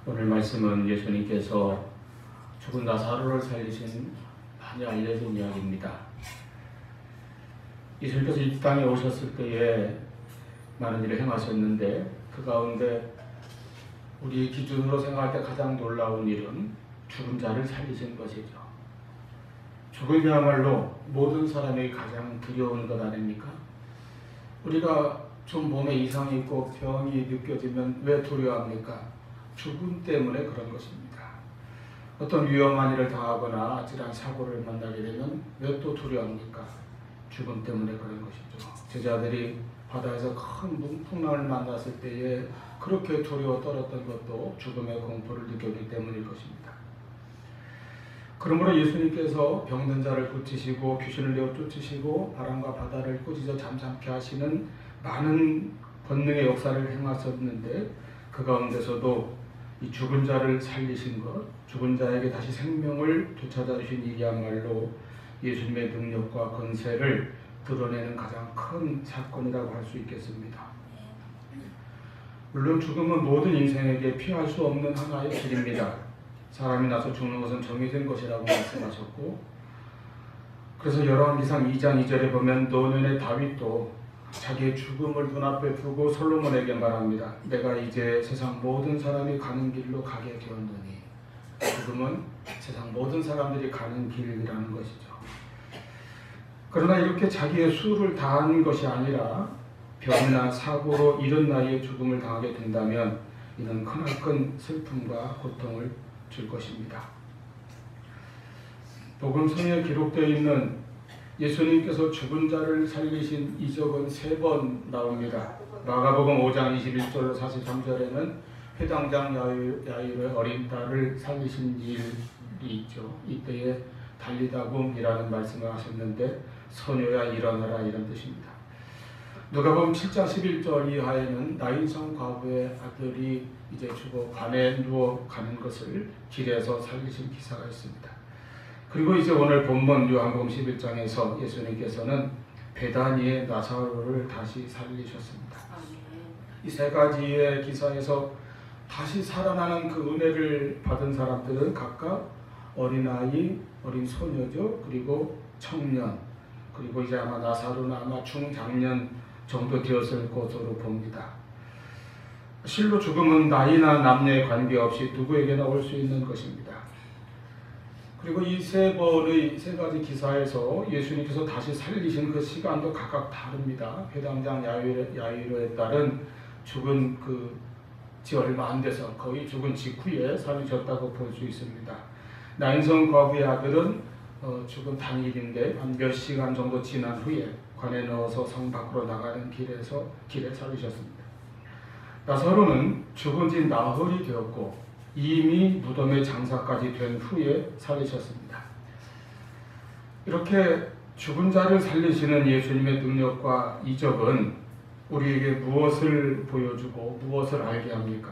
오늘 말씀은 예수님께서 죽은 나사로를 살리신 많이 알려진 이야기입니다. 예수님께서 이 땅에 오셨을 때에 많은 일을 행하셨는데 그 가운데 우리 기준으로 생각할 때 가장 놀라운 일은 죽은 자를 살리신 것이죠. 죽음이야말로 모든 사람에게 가장 두려운 것 아닙니까? 우리가 좀 몸에 이상이 있고 병이 느껴지면 왜 두려워합니까? 죽음 때문에 그런 것입니다. 어떤 위험한 일을 당하거나 아찔한 사고를 만나게 되면 왜 또 두려워합니까? 죽음 때문에 그런 것이죠. 제자들이 바다에서 큰 풍랑을 만났을 때에 그렇게 두려워 떨었던 것도 죽음의 공포를 느꼈기 때문일 것입니다. 그러므로 예수님께서 병든 자를 고치시고 귀신을 내어 쫓으시고 바람과 바다를 꾸짖어 잠잠케 하시는 많은 권능의 역사를 행하셨는데 그 가운데서도 이 죽은 자를 살리신 것, 죽은 자에게 다시 생명을 되찾아 주신 일이야말로 예수님의 능력과 권세를 드러내는 가장 큰 사건이라고 할 수 있겠습니다. 물론 죽음은 모든 인생에게 피할 수 없는 하나의 길입니다. 사람이 나서 죽는 것은 정해진 것이라고 말씀하셨고, 그래서 열왕기상 2장 2절에 보면 노년의 다윗도 자기의 죽음을 눈앞에 두고 솔로몬에게 말합니다. 내가 이제 세상 모든 사람이 가는 길로 가게 되었느니. 죽음은 세상 모든 사람들이 가는 길이라는 것이죠. 그러나 이렇게 자기의 수를 다한 것이 아니라 병이나 사고로 이른 나이에 죽음을 당하게 된다면 이는 크나큰 슬픔과 고통을 줄 것입니다. 복음서에 기록되어 있는 예수님께서 죽은 자를 살리신 이적은 3번 나옵니다. 마가복음 5장 21절로 43절에는 회당장 야이로의 어린 딸을 살리신 일이 있죠. 이때에 달리다굼이라는 말씀을 하셨는데 소녀야 일어나라 이런 뜻입니다. 누가복음 7장 11절 이하에는 나인성 과부의 아들이 이제 죽어 관에 누워 가는 것을 길에서 살리신 기사가 있습니다. 그리고 이제 오늘 본문 요한복음 11장에서 예수님께서는 베다니의 나사로를 다시 살리셨습니다. 이 3가지의 기사에서 다시 살아나는 그 은혜를 받은 사람들은 각각 어린아이, 어린 소녀죠. 그리고 청년, 그리고 이제 아마 나사로는 아마 중장년 정도 되었을 것으로 봅니다. 실로 죽음은 나이나 남녀에 관계없이 누구에게나 올 수 있는 것입니다. 그리고 이 3번의 3가지 기사에서 예수님께서 다시 살리신 그 시간도 각각 다릅니다. 회당장 야이로에 따른 죽은 지 얼마 안 돼서 거의 죽은 직후에 살리셨다고 볼 수 있습니다. 나인성 과부의 아들은 죽은 당일인데 한 몇 시간 정도 지난 후에 관에 넣어서 성 밖으로 나가는 길에 살리셨습니다. 나사로는 죽은 지 나흘이 되었고 이미 무덤의 장사까지 된 후에 살리셨습니다. 이렇게 죽은 자를 살리시는 예수님의 능력과 이적은 우리에게 무엇을 보여주고 무엇을 알게 합니까?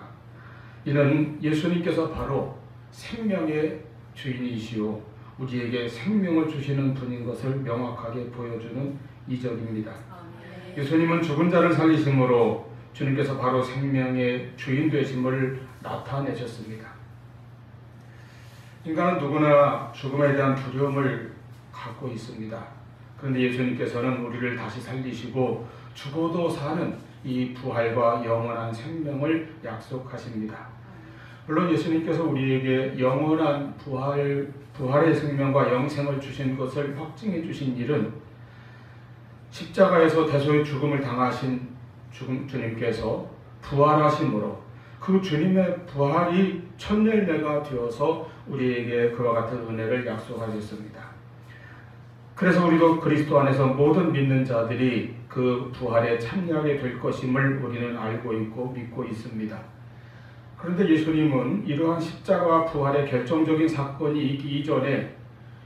이는 예수님께서 바로 생명의 주인이시오 우리에게 생명을 주시는 분인 것을 명확하게 보여주는 이적입니다. 예수님은 죽은 자를 살리심으로 주님께서 바로 생명의 주인 되심을 나타내셨습니다. 인간은 누구나 죽음에 대한 두려움을 갖고 있습니다. 그런데 예수님께서는 우리를 다시 살리시고 죽어도 사는 이 부활과 영원한 생명을 약속하십니다. 물론 예수님께서 우리에게 영원한 부활의 생명과 영생을 주신 것을 확증해 주신 일은 십자가에서 대속의 죽음을 당하신 주님께서 부활하심으로 그 주님의 부활이 첫 열매가 되어서 우리에게 그와 같은 은혜를 약속하셨습니다. 그래서 우리도 그리스도 안에서 모든 믿는 자들이 그 부활에 참여하게 될 것임을 우리는 알고 있고 믿고 있습니다. 그런데 예수님은 이러한 십자가와 부활의 결정적인 사건이 있기 이전에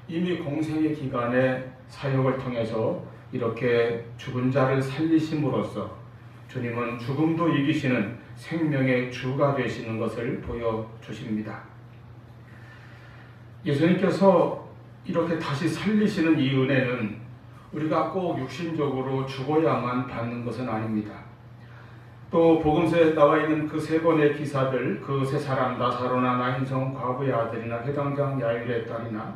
이미 공생의 기간에 사역을 통해서 이렇게 죽은 자를 살리심으로써 주님은 죽음도 이기시는 생명의 주가 되시는 것을 보여주십니다. 예수님께서 이렇게 다시 살리시는 이 은혜는 우리가 꼭 육신적으로 죽어야만 받는 것은 아닙니다. 또 복음서에 나와 있는 그 세 번의 기사들, 그 세 사람 나사로나 나인성 과부의 아들이나 회당장 야일의 딸이나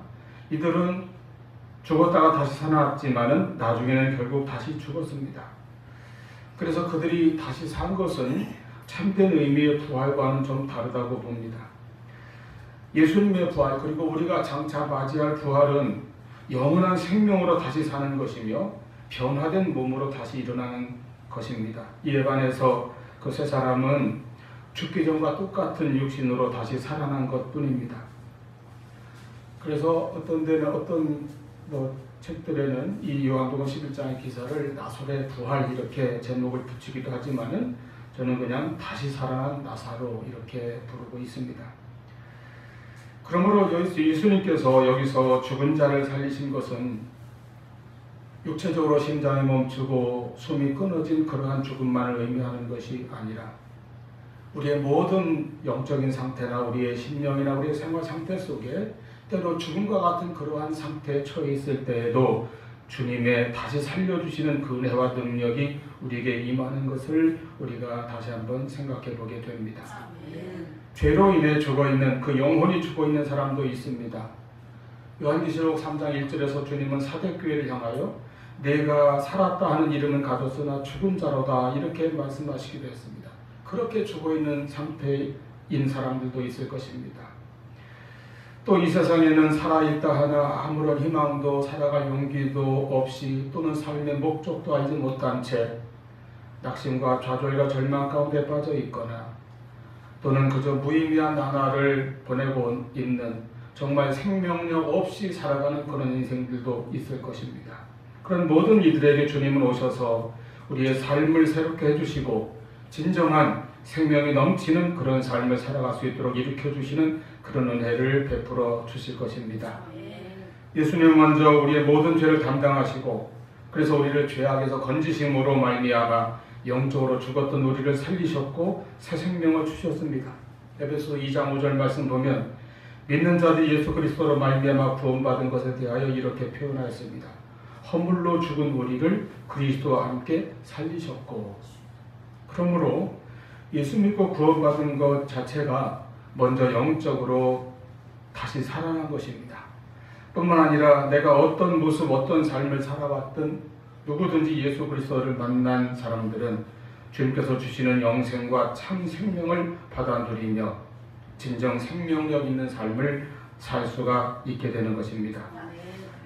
이들은 죽었다가 다시 살아났지만은 나중에는 결국 다시 죽었습니다. 그래서 그들이 다시 산 것은 참된 의미의 부활과는 좀 다르다고 봅니다. 예수님의 부활 그리고 우리가 장차 맞이할 부활은 영원한 생명으로 다시 사는 것이며 변화된 몸으로 다시 일어나는 것입니다. 이에 반해서 그 세 사람은 죽기 전과 똑같은 육신으로 다시 살아난 것뿐입니다. 그래서 어떤 데는 어떤 책들에는 이 요한복음 11장의 기사를 나사로의 부활 이렇게 제목을 붙이기도 하지만은 저는 그냥 다시 살아난 나사로 이렇게 부르고 있습니다. 그러므로 예수님께서 여기서 죽은 자를 살리신 것은 육체적으로 심장이 멈추고 숨이 끊어진 그러한 죽음만을 의미하는 것이 아니라 우리의 모든 영적인 상태나 우리의 심령이나 우리의 생활 상태 속에 때로 죽음과 같은 그러한 상태에 처해 있을 때에도 주님의 다시 살려주시는 그 은혜와 능력이 우리에게 임하는 것을 우리가 다시 한번 생각해 보게 됩니다. 죄로 인해 죽어있는 그 영혼이 죽어있는 사람도 있습니다. 요한계시록 3장 1절에서 주님은 사대교회를 향하여 내가 살았다 하는 이름은 가졌으나 죽은 자로다 이렇게 말씀하시기도 했습니다. 그렇게 죽어있는 상태인 사람들도 있을 것입니다. 또 이 세상에는 살아있다 하나 아무런 희망도 살아갈 용기도 없이 또는 삶의 목적도 알지 못한 채 낙심과 좌절과 절망 가운데 빠져 있거나 또는 그저 무의미한 나날을 보내고 있는 정말 생명력 없이 살아가는 그런 인생들도 있을 것입니다. 그런 모든 이들에게 주님은 오셔서 우리의 삶을 새롭게 해주시고 진정한 생명이 넘치는 그런 삶을 살아갈 수 있도록 일으켜주시는 그런 은혜를 베풀어 주실 것입니다. 예수님은 먼저 우리의 모든 죄를 담당하시고 그래서 우리를 죄악에서 건지심으로 말미암아 영적으로 죽었던 우리를 살리셨고 새 생명을 주셨습니다. 에베소 2장 5절 말씀 보면 믿는 자들이 예수 그리스도로 말미암아 구원받은 것에 대하여 이렇게 표현하였습니다. 허물로 죽은 우리를 그리스도와 함께 살리셨고 그러므로 예수 믿고 구원받은 것 자체가 먼저 영적으로 다시 살아난 것입니다. 뿐만 아니라 내가 어떤 모습 어떤 삶을 살아왔든 누구든지 예수 그리스도를 만난 사람들은 주님께서 주시는 영생과 참 생명을 받아 누리며 진정 생명력 있는 삶을 살 수가 있게 되는 것입니다.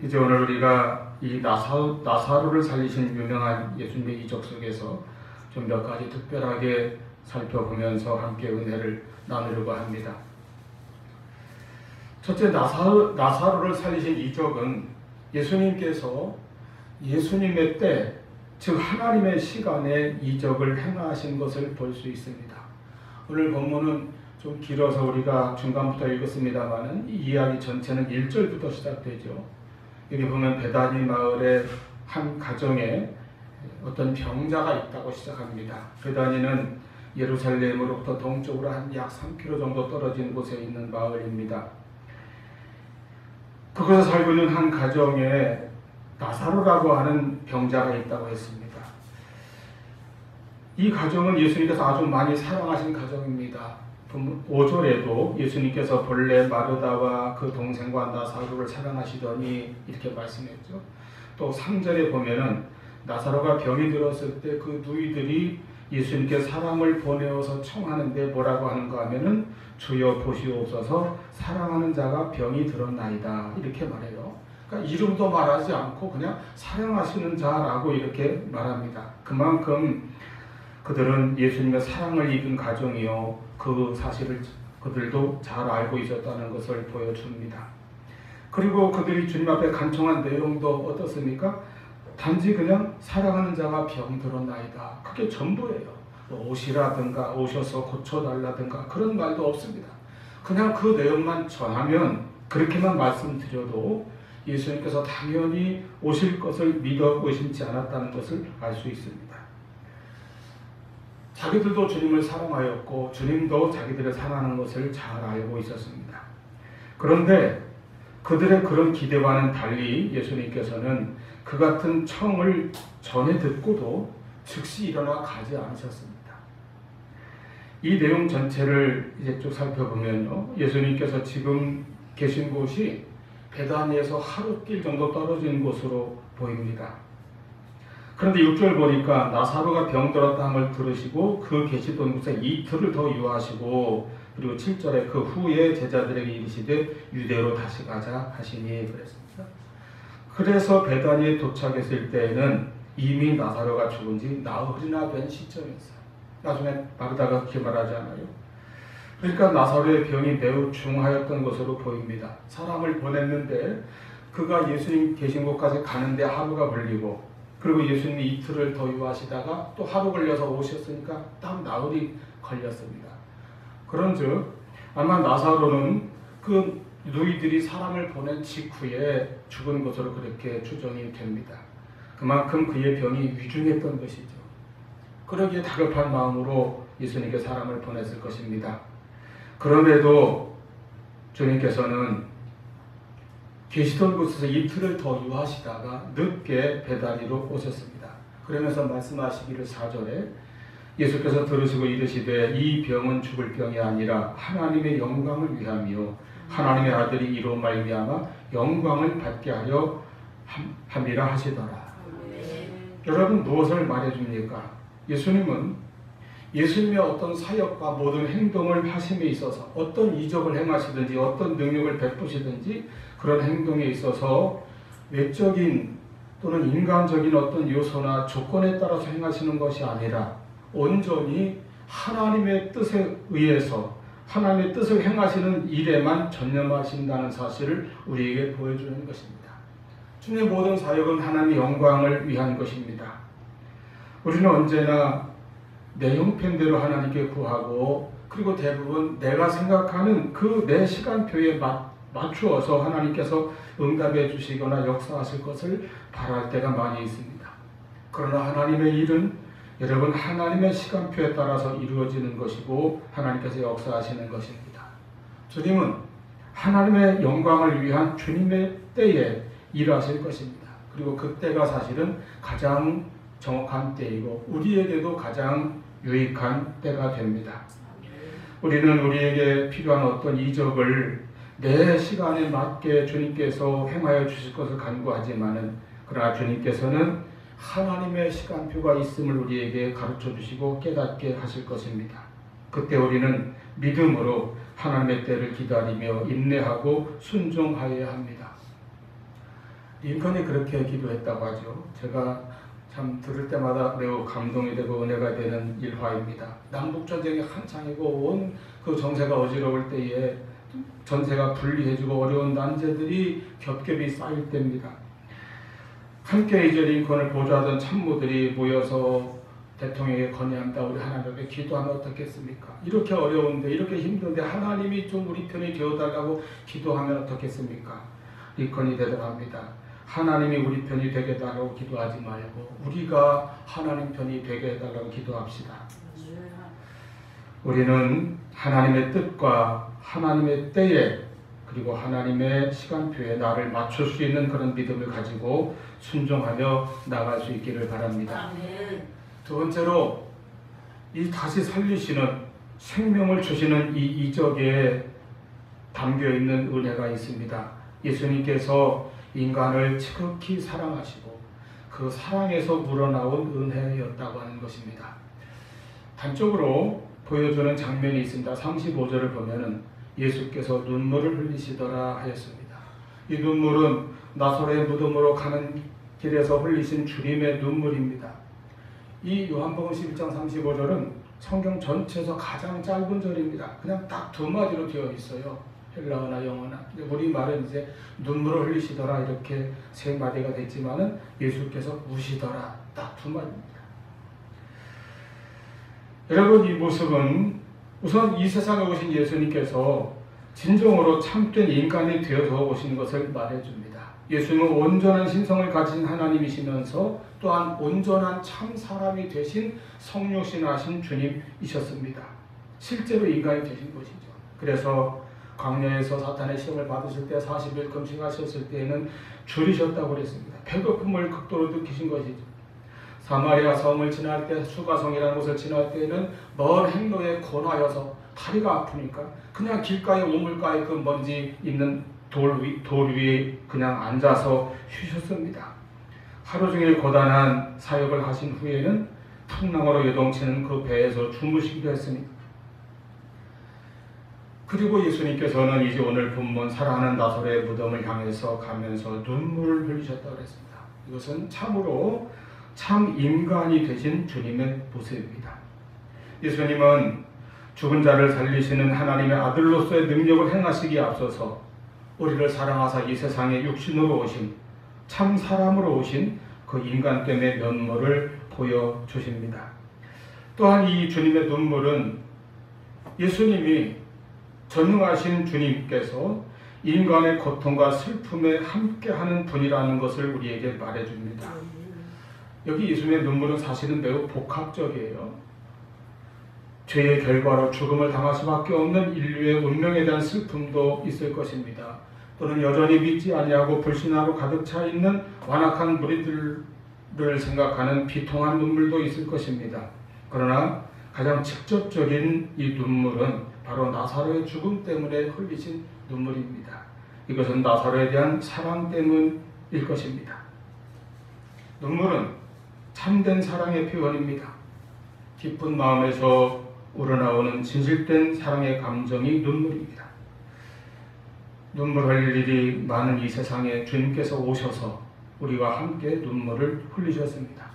이제 오늘 우리가 이 나사로를 살리신 유명한 예수님의 이적 속에서 좀 몇 가지 특별하게 살펴보면서 함께 은혜를 나누려고 합니다. 첫째, 나사로를 살리신 이적은 예수님께서 예수님의 때, 즉 하나님의 시간에 이적을 행하신 것을 볼 수 있습니다. 오늘 본문은 좀 길어서 우리가 중간부터 읽었습니다만은 이 이야기 전체는 1절부터 시작되죠. 여기 보면 베다니 마을의 한 가정에 어떤 병자가 있다고 시작합니다. 베다니는 예루살렘으로부터 동쪽으로 한 약 3km 정도 떨어진 곳에 있는 마을입니다. 그곳에 살고 있는 한 가정에 나사로라고 하는 병자가 있다고 했습니다. 이 가정은 예수님께서 아주 많이 사랑하신 가정입니다. 5절에도 예수님께서 본래 마르다와 그 동생과 나사로를 사랑하시더니 이렇게 말씀했죠. 또 3절에 보면은 나사로가 병이 들었을 때 그 누이들이 예수님께 사람을 보내어서 청하는데 뭐라고 하는가 하면은 주여 보시옵소서 사랑하는 자가 병이 들었나이다 이렇게 말해요. 그러니까 이름도 말하지 않고 그냥 사랑하시는 자라고 이렇게 말합니다. 그만큼 그들은 예수님의 사랑을 입은 가정이요 그 사실을 그들도 잘 알고 있었다는 것을 보여줍니다. 그리고 그들이 주님 앞에 간청한 내용도 어떻습니까? 단지 그냥 사랑하는 자가 병들었나이다. 그게 전부예요. 오시라든가 오셔서 고쳐달라든가 그런 말도 없습니다. 그냥 그 내용만 전하면 그렇게만 말씀드려도 예수님께서 당연히 오실 것을 믿어 의심치 않았다는 것을 알 수 있습니다. 자기들도 주님을 사랑하였고 주님도 자기들을 사랑하는 것을 잘 알고 있었습니다. 그런데 그들의 그런 기대와는 달리 예수님께서는 그 같은 청을 전해 듣고도 즉시 일어나 가지 않으셨습니다. 이 내용 전체를 이제 쭉 살펴보면요, 예수님께서 지금 계신 곳이 베다니에서 하루길 정도 떨어진 곳으로 보입니다. 그런데 6절 보니까 나사로가 병들었다 함을 들으시고 그 계시던 곳에 이틀을 더 유하시고, 그리고 7절에 그 후에 제자들에게 이르시되 유대로 다시 가자 하시니 그랬습니다. 그래서 베다니에 도착했을 때에는 이미 나사로가 죽은 지 나흘이나 된 시점이었어요. 나중에 마르다가 그렇게 말하지 않아요? 그러니까 나사로의 병이 매우 중하였던 것으로 보입니다. 사람을 보냈는데 그가 예수님 계신 곳까지 가는데 하루가 걸리고, 그리고 예수님이 이틀을 더 유하시다가 또 하루 걸려서 오셨으니까 딱 나흘이 걸렸습니다. 그런즉 아마 나사로는 그 누이들이 사람을 보낸 직후에 죽은 것으로 그렇게 추정이 됩니다. 그만큼 그의 병이 위중했던 것이죠. 그러기에 다급한 마음으로 예수님께 사람을 보냈을 것입니다. 그럼에도 주님께서는 계시던 곳에서 이틀을 더 유하시다가 늦게 베다니로 오셨습니다. 그러면서 말씀하시기를 4절에 예수께서 들으시고 이르시되 이 병은 죽을 병이 아니라 하나님의 영광을 위함이요 하나님의 아들이 이로 말미암아 영광을 받게 하려 함이라 하시더라. 여러분, 무엇을 말해줍니까? 예수님의 어떤 사역과 모든 행동을 하심에 있어서 어떤 이적을 행하시든지 어떤 능력을 베푸시든지 그런 행동에 있어서 외적인 또는 인간적인 어떤 요소나 조건에 따라서 행하시는 것이 아니라 온전히 하나님의 뜻에 의해서 하나님의 뜻을 행하시는 일에만 전념하신다는 사실을 우리에게 보여주는 것입니다. 주님의 모든 사역은 하나님의 영광을 위한 것입니다. 우리는 언제나 내 형편대로 하나님께 구하고, 그리고 대부분 내가 생각하는 그 내 시간표에 맞추어서 하나님께서 응답해 주시거나 역사하실 것을 바랄 때가 많이 있습니다. 그러나 하나님의 일은 여러분 하나님의 시간표에 따라서 이루어지는 것이고 하나님께서 역사하시는 것입니다. 주님은 하나님의 영광을 위한 주님의 때에 일하실 것입니다. 그리고 그 때가 사실은 가장 정확한 때이고 우리에게도 가장 유익한 때가 됩니다. 우리는 우리에게 필요한 어떤 이적을 내 시간에 맞게 주님께서 행하여 주실 것을 간구하지만은, 그러나 주님께서는 하나님의 시간표가 있음을 우리에게 가르쳐 주시고 깨닫게 하실 것입니다. 그때 우리는 믿음으로 하나님의 때를 기다리며 인내하고 순종하여야 합니다. 링컨이 그렇게 기도했다고 하죠. 제가 참 들을 때마다 매우 감동이 되고 은혜가 되는 일화입니다. 남북전쟁이 한창이고 온 그 정세가 어지러울 때에 전세가 분리해지고 어려운 난제들이 겹겹이 쌓일 때입니다. 함께 이제 링컨을 보좌하던 참모들이 모여서 대통령에게 건의합니다. 우리 하나님께 기도하면 어떻겠습니까? 이렇게 어려운데 이렇게 힘든데 하나님이 좀 우리 편이 되어달라고 기도하면 어떻겠습니까? 링컨이 대답합니다. 하나님이 우리 편이 되게 해달라고 기도하지 말고 우리가 하나님 편이 되게 해달라고 기도합시다. 우리는 하나님의 뜻과 하나님의 때에 그리고 하나님의 시간표에 나를 맞출 수 있는 그런 믿음을 가지고 순종하며 나갈 수 있기를 바랍니다. 두 번째로 이 다시 살리시는 생명을 주시는 이 이적에 담겨있는 은혜가 있습니다. 예수님께서 인간을 지극히 사랑하시고 그 사랑에서 우러나온 은혜였다고 하는 것입니다. 단적으로 보여주는 장면이 있습니다. 35절을 보면은 예수께서 눈물을 흘리시더라 하였습니다. 이 눈물은 나사로의 무덤으로 가는 길에서 흘리신 주님의 눈물입니다. 이 요한복음 11장 35절은 성경 전체에서 가장 짧은 절입니다. 그냥 딱 두 마디로 되어 있어요. 헬라어나 영어나. 우리말은 이제 눈물을 흘리시더라 이렇게 세 마디가 됐지만은 예수께서 우시더라 딱 두 마디입니다. 여러분, 이 모습은 우선 이 세상에 오신 예수님께서 진정으로 참된 인간이 되어서 오신 것을 말해줍니다. 예수님은 온전한 신성을 가진 하나님이시면서 또한 온전한 참 사람이 되신 성육신하신 주님이셨습니다. 실제로 인간이 되신 것이죠. 그래서 광야에서 사탄의 시험을 받으실 때 40일 금식하셨을 때에는 줄이셨다고 그랬습니다. 배고픔을 극도로 느끼신 것이죠. 사마리아 성을 지날 때 수가성이라는 곳을 지날 때에는 먼 행로에 고나여서 다리가 아프니까 그냥 길가에 우물가에 그 먼지 있는 돌 위에 그냥 앉아서 쉬셨습니다. 하루 종일 고단한 사역을 하신 후에는 풍랑으로 요동치는 그 배에서 주무시기도 했습니다. 그리고 예수님께서는 이제 오늘 본문 사랑하는 나사로의 무덤을 향해서 가면서 눈물을 흘리셨다고 했습니다. 이것은 참으로 참 인간이 되신 주님의 모습입니다. 예수님은 죽은 자를 살리시는 하나님의 아들로서의 능력을 행하시기에 앞서서 우리를 사랑하사 이 세상에 육신으로 오신 참 사람으로 오신 그 인간됨의 면모를 보여주십니다. 또한 이 주님의 눈물은 예수님이 전능하신 주님께서 인간의 고통과 슬픔에 함께하는 분이라는 것을 우리에게 말해줍니다. 여기 예수님의 눈물은 사실은 매우 복합적이에요. 죄의 결과로 죽음을 당할 수밖에 없는 인류의 운명에 대한 슬픔도 있을 것입니다. 또는 여전히 믿지 아니하고 불신하고 가득 차 있는 완악한 무리들을 생각하는 비통한 눈물도 있을 것입니다. 그러나 가장 직접적인 이 눈물은 바로 나사로의 죽음 때문에 흘리신 눈물입니다. 이것은 나사로에 대한 사랑 때문일 것입니다. 눈물은 참된 사랑의 표현입니다. 기쁜 마음에서 우러나오는 진실된 사랑의 감정이 눈물입니다. 눈물 흘릴 일이 많은 이 세상에 주님께서 오셔서 우리와 함께 눈물을 흘리셨습니다.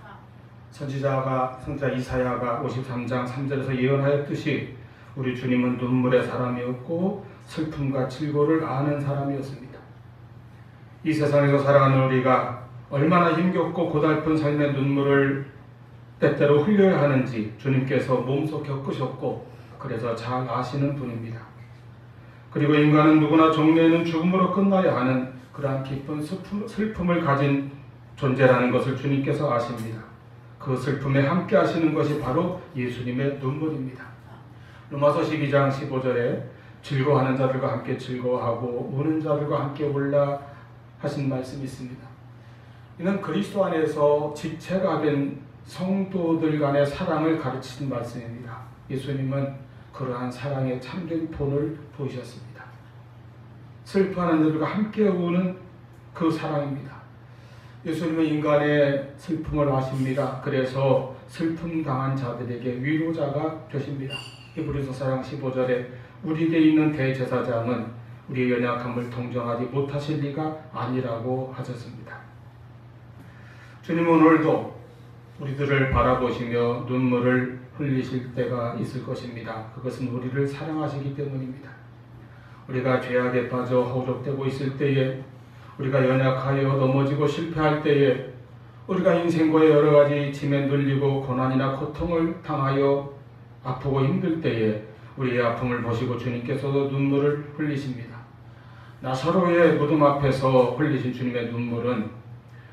선지자 이사야가 53장 3절에서 예언하였듯이 우리 주님은 눈물의 사람이었고 슬픔과 질고를 아는 사람이었습니다. 이 세상에서 살아가는 우리가 얼마나 힘겹고 고달픈 삶의 눈물을 때때로 흘려야 하는지 주님께서 몸소 겪으셨고 그래서 잘 아시는 분입니다. 그리고 인간은 누구나 종래에는 죽음으로 끝나야 하는 그러한 깊은 슬픔을 가진 존재라는 것을 주님께서 아십니다. 그 슬픔에 함께 하시는 것이 바로 예수님의 눈물입니다. 로마서 12장 15절에 즐거워하는 자들과 함께 즐거워하고 우는 자들과 함께 울라 하신 말씀이 있습니다. 이는 그리스도 안에서 지체가 된 성도들 간의 사랑을 가르치신 말씀입니다. 예수님은 그러한 사랑의 참된 본을 보이셨습니다. 슬퍼하는 자들과 함께 우는 그 사랑입니다. 예수님은 인간의 슬픔을 아십니다. 그래서 슬픔 당한 자들에게 위로자가 되십니다. 히브리서 4장 15절에 우리에게 있는 대제사장은 우리의 연약함을 동정하지 못하실 리가 아니라고 하셨습니다. 주님은 오늘도 우리들을 바라보시며 눈물을 흘리실 때가 있을 것입니다. 그것은 우리를 사랑하시기 때문입니다. 우리가 죄악에 빠져 허우적대고 있을 때에, 우리가 연약하여 넘어지고 실패할 때에, 우리가 인생과의 여러 가지 짐에 눌리고 고난이나 고통을 당하여 아프고 힘들 때에 우리의 아픔을 보시고 주님께서도 눈물을 흘리십니다. 나사로의 무덤 앞에서 흘리신 주님의 눈물은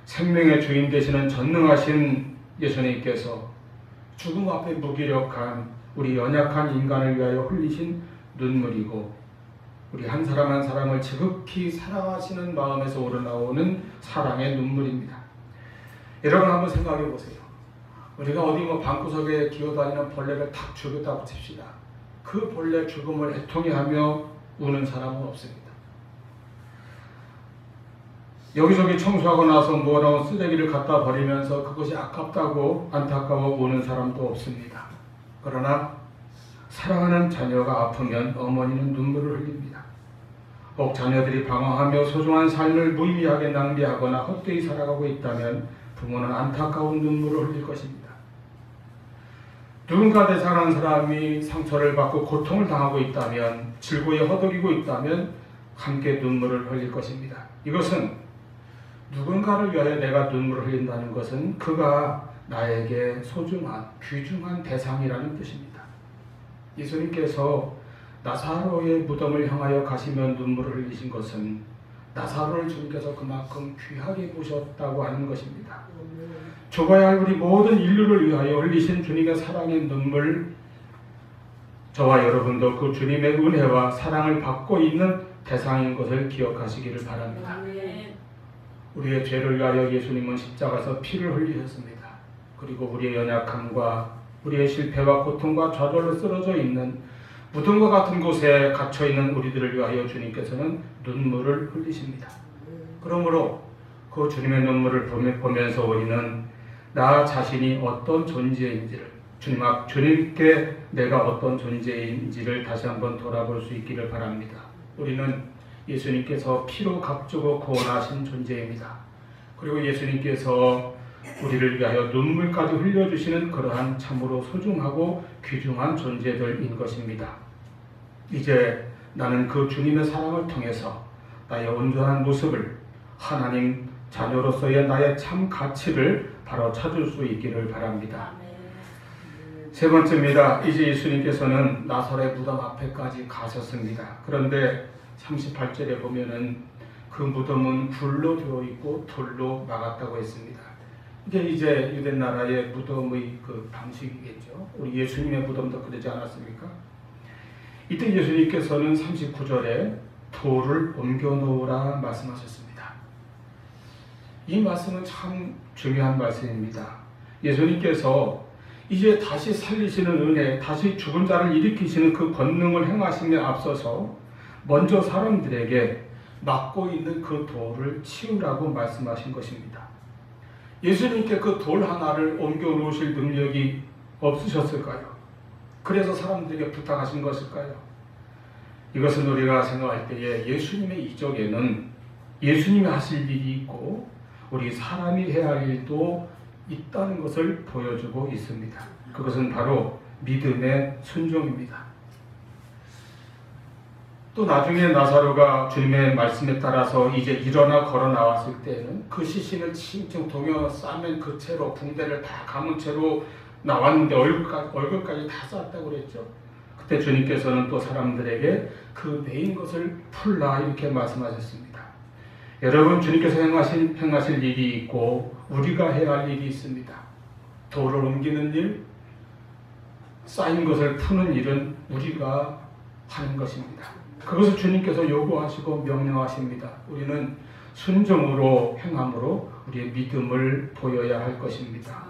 생명의 주인 되시는 전능하신 예수님께서 죽음 앞에 무기력한 우리 연약한 인간을 위하여 흘리신 눈물이고, 우리 한 사람 한 사람을 지극히 사랑하시는 마음에서 우러나오는 사랑의 눈물입니다. 여러분 한번 생각해 보세요. 우리가 어디 방구석에 기어다니는 벌레를 탁 죽였다고 칩시다. 그 벌레 죽음을 애통해하며 우는 사람은 없습니다. 여기저기 청소하고 나서 모아놓은 쓰레기를 갖다 버리면서 그것이 아깝다고 안타까워 우는 사람도 없습니다. 그러나 사랑하는 자녀가 아프면 어머니는 눈물을 흘립니다. 혹 자녀들이 방황하며 소중한 삶을 무의미하게 낭비하거나 헛되이 살아가고 있다면 부모는 안타까운 눈물을 흘릴 것입니다. 누군가 내 사랑하는 사람이 상처를 받고 고통을 당하고 있다면, 질고에 허덕이고 있다면 함께 눈물을 흘릴 것입니다. 이것은 누군가를 위하여 내가 눈물을 흘린다는 것은 그가 나에게 소중한, 귀중한 대상이라는 뜻입니다. 예수님께서 나사로의 무덤을 향하여 가시며 눈물을 흘리신 것은 나사로를 주님께서 그만큼 귀하게 보셨다고 하는 것입니다. 죽어야 할 우리 모든 인류를 위하여 흘리신 주님의 사랑의 눈물, 저와 여러분도 그 주님의 은혜와 사랑을 받고 있는 대상인 것을 기억하시기를 바랍니다. 우리의 죄를 위하여 예수님은 십자가에서 피를 흘리셨습니다. 그리고 우리의 연약함과 우리의 실패와 고통과 좌절로 쓰러져 있는 무덤과 같은 곳에 갇혀있는 우리들을 위하여 주님께서는 눈물을 흘리십니다. 그러므로 그 주님의 눈물을 보면서 우리는 나 자신이 어떤 존재인지를 주님께 내가 어떤 존재인지를 다시 한번 돌아볼 수 있기를 바랍니다. 우리는 예수님께서 피로 값주고 구원하신 존재입니다. 그리고 예수님께서 우리를 위하여 눈물까지 흘려주시는 그러한 참으로 소중하고 귀중한 존재들인 것입니다. 이제 나는 그 주님의 사랑을 통해서 나의 온전한 모습을 하나님 자녀로서의 나의 참 가치를 바로 찾을 수 있기를 바랍니다. 세 번째입니다. 이제 예수님께서는 나사렛 무덤 앞에까지 가셨습니다. 그런데 38절에 보면은 그 무덤은 굴로 되어 있고 돌로 막았다고 했습니다. 이제 유대 나라의 무덤의 그 방식이겠죠. 우리 예수님의 무덤도 그러지 않았습니까? 이때 예수님께서는 39절에 돌을 옮겨 놓으라 말씀하셨습니다. 이 말씀은 참 중요한 말씀입니다. 예수님께서 이제 다시 살리시는 은혜, 다시 죽은 자를 일으키시는 그 권능을 행하심에 앞서서 먼저 사람들에게 막고 있는 그 돌을 치우라고 말씀하신 것입니다. 예수님께 그 돌 하나를 옮겨 놓으실 능력이 없으셨을까요? 그래서 사람들에게 부탁하신 것일까요? 이것은 우리가 생각할 때에 예수님의 이적에는 예수님이 하실 일이 있고 우리 사람이 해야 할 일도 있다는 것을 보여주고 있습니다. 그것은 바로 믿음의 순종입니다. 또 나중에 나사로가 주님의 말씀에 따라서 이제 일어나 걸어 나왔을 때는 그 시신을 칭칭 동여 싸맨 그 채로 붕대를 다 감은 채로 나왔는데 얼굴까지 다 쌌다고 그랬죠. 그때 주님께서는 또 사람들에게 그 매인 것을 풀라 이렇게 말씀하셨습니다. 여러분, 주님께서 행하실 일이 있고 우리가 해야 할 일이 있습니다. 돌을 옮기는 일, 쌓인 것을 푸는 일은 우리가 하는 것입니다. 그것을 주님께서 요구하시고 명령하십니다. 우리는 순종으로 행함으로 우리의 믿음을 보여야 할 것입니다.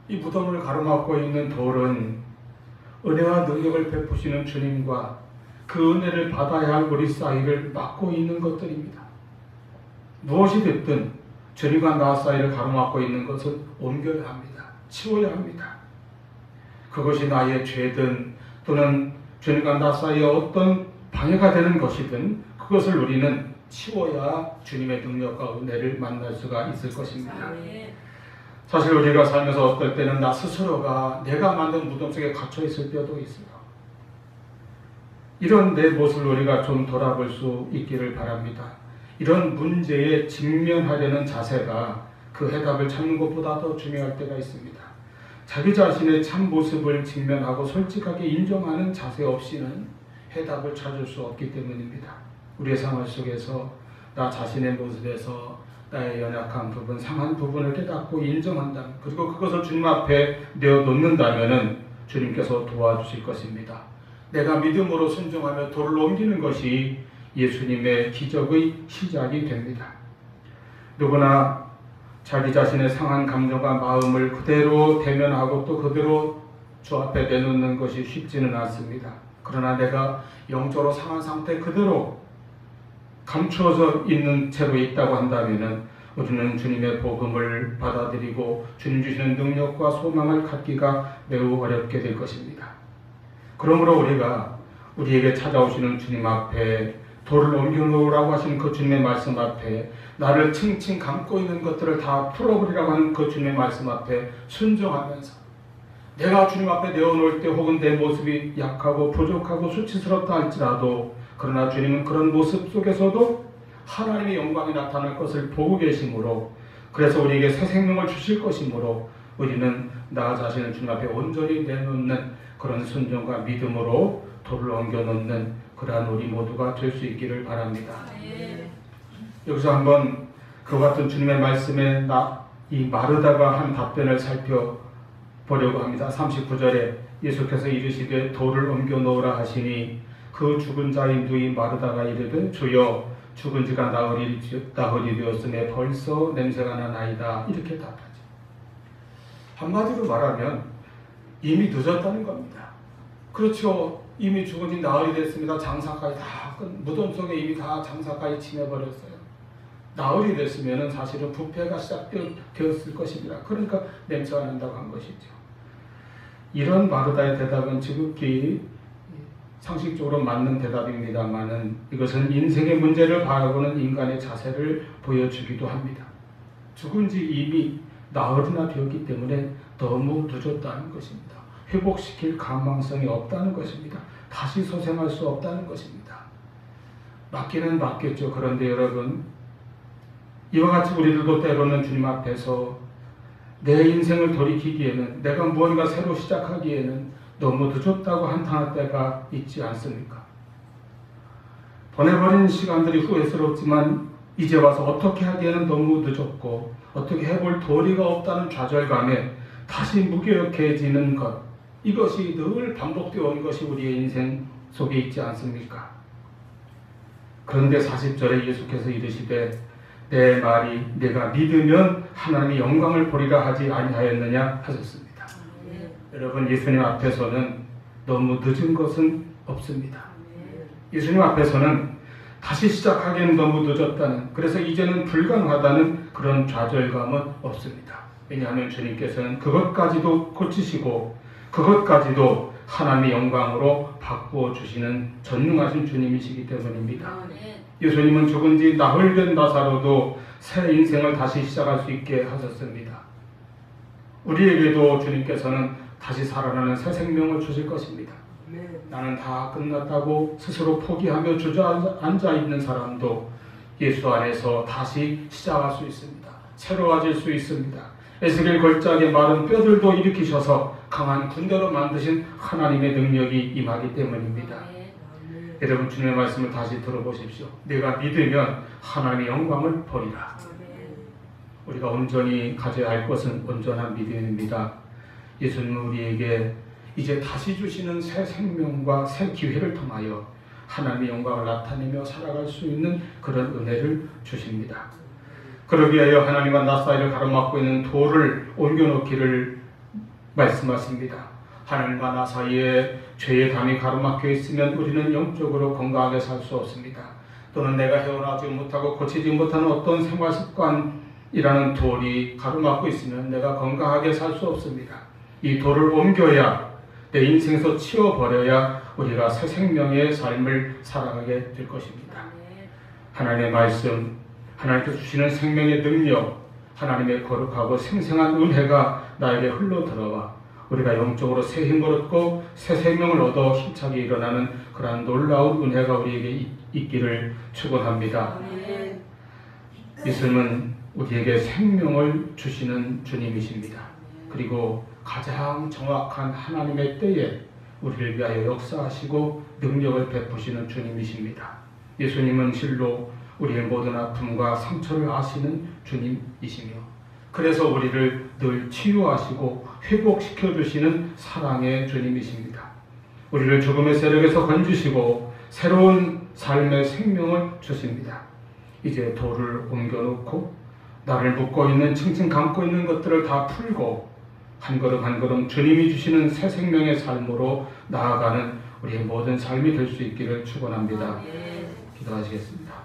이 무덤을 가로막고 있는 돌은 은혜와 능력을 베푸시는 주님과 그 은혜를 받아야 할 우리 사이를 막고 있는 것들입니다. 무엇이 됐든 주님과 나 사이를 가로막고 있는 것은 옮겨야 합니다. 치워야 합니다. 그것이 나의 죄든 또는 주님과 나 사이에 어떤 방해가 되는 것이든 그것을 우리는 치워야 주님의 능력과 은혜를 만날 수가 있을 것입니다. 사실 우리가 살면서 어떨 때는 나 스스로가 내가 만든 무덤 속에 갇혀 있을 때도 있어요. 이런 내 모습을 우리가 좀 돌아볼 수 있기를 바랍니다. 이런 문제에 직면하려는 자세가 그 해답을 찾는 것보다 더 중요할 때가 있습니다. 자기 자신의 참 모습을 직면하고 솔직하게 인정하는 자세 없이는 해답을 찾을 수 없기 때문입니다. 우리의 생활 속에서 나 자신의 모습에서 나의 연약한 부분, 상한 부분을 깨닫고 인정한다. 그리고 그것을 주님 앞에 내어놓는다면 주님께서 도와주실 것입니다. 내가 믿음으로 순종하며 돌을 옮기는 것이 예수님의 기적의 시작이 됩니다. 누구나 자기 자신의 상한 감정과 마음을 그대로 대면하고 또 그대로 주 앞에 내놓는 것이 쉽지는 않습니다. 그러나 내가 영적으로 상한 상태 그대로 감추어져 있는 채로 있다고 한다면 우리는 주님의 복음을 받아들이고 주님 주시는 능력과 소망을 갖기가 매우 어렵게 될 것입니다. 그러므로 우리가 우리에게 찾아오시는 주님 앞에 돌을 옮겨놓으라고 하시는 그 주님의 말씀 앞에 나를 칭칭 감고 있는 것들을 다 풀어버리라고 하는 그 주님의 말씀 앞에 순종하면서 내가 주님 앞에 내어놓을 때 혹은 내 모습이 약하고 부족하고 수치스럽다 할지라도 그러나 주님은 그런 모습 속에서도 하나님의 영광이 나타날 것을 보고 계시므로 그래서 우리에게 새 생명을 주실 것이므로 우리는 나 자신을 주님 앞에 온전히 내놓는 그런 순종과 믿음으로 돌을 옮겨놓는 그러한 우리 모두가 될 수 있기를 바랍니다. 여기서 한번 그와 같은 주님의 말씀에 이 마르다가 한 답변을 살펴보려고 합니다. 39절에 예수께서 이르시되 돌을 옮겨 놓으라 하시니 그 죽은 자인 누이 마르다가 이르되 주여 죽은 지가 나흘이 되었음에 벌써 냄새가 나나이다. 이렇게 답하죠. 한마디로 말하면 이미 늦었다는 겁니다. 그렇죠. 이미 죽은 지 나흘이 됐습니다. 장사까지 다 무덤 속에 이미 다 장사까지 지내버렸어요. 나흘이 됐으면 사실은 부패가 시작되었을 것입니다. 그러니까 냄새가 난다고 한 것이죠. 이런 마르다의 대답은 지극히 상식적으로 맞는 대답입니다만은 이것은 인생의 문제를 바라보는 인간의 자세를 보여주기도 합니다. 죽은 지 이미 나흘이나 되었기 때문에 너무 늦었다는 것입니다. 회복시킬 가망성이 없다는 것입니다. 다시 소생할 수 없다는 것입니다. 맞기는 맞겠죠. 그런데 여러분, 이와 같이 우리들도 때로는 주님 앞에서 내 인생을 돌이키기에는, 내가 무언가 새로 시작하기에는 너무 늦었다고 한탄할 때가 있지 않습니까? 보내버린 시간들이 후회스럽지만 이제 와서 어떻게 하기에는 너무 늦었고 어떻게 해볼 도리가 없다는 좌절감에 다시 무기력해지는 것, 이것이 늘 반복되어 온 것이 우리의 인생 속에 있지 않습니까? 그런데 40절에 예수께서 이르시되 내 말이 내가 믿으면 하나님의 영광을 보리라 하지 아니하였느냐 하셨습니다. 여러분, 예수님 앞에서는 너무 늦은 것은 없습니다. 예수님 앞에서는 다시 시작하기에는 너무 늦었다는, 그래서 이제는 불가능하다는 그런 좌절감은 없습니다. 왜냐하면 주님께서는 그것까지도 고치시고 그것까지도 하나님의 영광으로 바꾸어 주시는 전능하신 주님이시기 때문입니다. 예수님은 죽은 지 나흘 된 나사로도 새 인생을 다시 시작할 수 있게 하셨습니다. 우리에게도 주님께서는 다시 살아나는 새 생명을 주실 것입니다. 나는 다 끝났다고 스스로 포기하며 주저앉아 있는 사람도 예수 안에서 다시 시작할 수 있습니다. 새로워질 수 있습니다. 에스겔 걸작의 마른 뼈들도 일으키셔서 강한 군대로 만드신 하나님의 능력이 임하기 때문입니다. 여러분, 주님의 말씀을 다시 들어보십시오. 내가 믿으면 하나님의 영광을 보리라. 우리가 온전히 가져야 할 것은 온전한 믿음입니다. 예수님은 우리에게 이제 다시 주시는 새 생명과 새 기회를 통하여 하나님의 영광을 나타내며 살아갈 수 있는 그런 은혜를 주십니다. 그러기 위하여 하나님과 나 사이를 가로막고 있는 돌을 옮겨놓기를 말씀하십니다. 하나님과 나 사이에 죄의 담이 가로막혀 있으면 우리는 영적으로 건강하게 살 수 없습니다. 또는 내가 헤어나지 못하고 고치지 못하는 어떤 생활습관이라는 돌이 가로막고 있으면 내가 건강하게 살 수 없습니다. 이 돌을 옮겨야, 내 인생에서 치워버려야 우리가 새 생명의 삶을 살아가게 될 것입니다. 하나님의 말씀, 하나님께서 주시는 생명의 능력, 하나님의 거룩하고 생생한 은혜가 나에게 흘러들어와 우리가 영적으로 새 힘을 얻고 새 생명을 얻어 힘차게 일어나는 그러한 놀라운 은혜가 우리에게 있기를 축원합니다. 예수님은 우리에게 생명을 주시는 주님이십니다. 그리고 가장 정확한 하나님의 때에 우리를 위하여 역사하시고 능력을 베푸시는 주님이십니다. 예수님은 실로 우리의 모든 아픔과 상처를 아시는 주님이시며, 그래서 우리를 늘 치유하시고 회복시켜 주시는 사랑의 주님이십니다. 우리를 죽음의 세력에서 건지시고 새로운 삶의 생명을 주십니다. 이제 돌을 옮겨놓고 나를 묶고 있는, 칭칭 감고 있는 것들을 다 풀고 한 걸음 한 걸음 주님이 주시는 새 생명의 삶으로 나아가는 우리의 모든 삶이 될 수 있기를 축원합니다. 기도하시겠습니다.